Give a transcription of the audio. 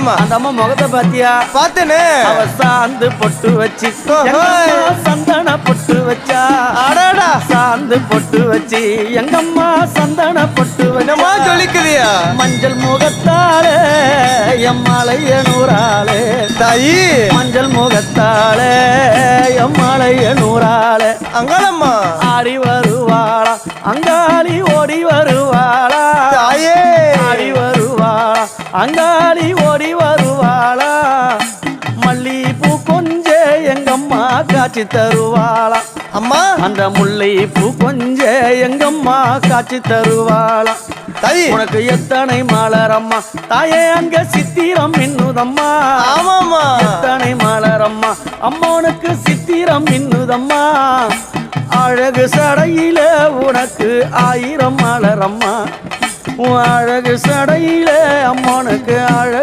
ஆமாமா. அந்த அம்மா முகத்தை பாத்தியா? பார்த்தேனே. அவ சாந்து பொட்டு வச்சு சந்தன பொட்டு வச்சா. அடடா. சாந்து பொட்டு வச்சு எங்கம்மா சந்தன பொட்டு என்னமா சொல்லிக்குதியா? மஞ்சள் முகத்தாலே எம்மாளைய நூறாளே தாயி. மஞ்சள் முகத்தாலே எம்மாளைய நூறாளே அங்காளம்மா ஆடி வருவாளா அங்காளி ஓடி வருவாளா. தாயே. ஆடி வருவாளா அங்காளி ஓடி வருவாளா. மல்லிப்பூ கொஞ்ச எங்கம்மா காட்சி தருவாளா. அம்மா அந்த முல்லைப்பூ கொஞ்ச எங்கம்மா காட்சி தருவாளா. தாயி. உனக்கு எத்தனை மலரம்மா தாயே அங்க சித்திரம் மின்னுதம்மா. ஆமாமா. எத்தனை மலரம்மா அம்மனுக்கு சித்திரம் மின்னுதம்மா. அழகு சடையில உனக்கு 1000 மலரம்மா. அழகு சடையில அம்மனுக்கு அழகு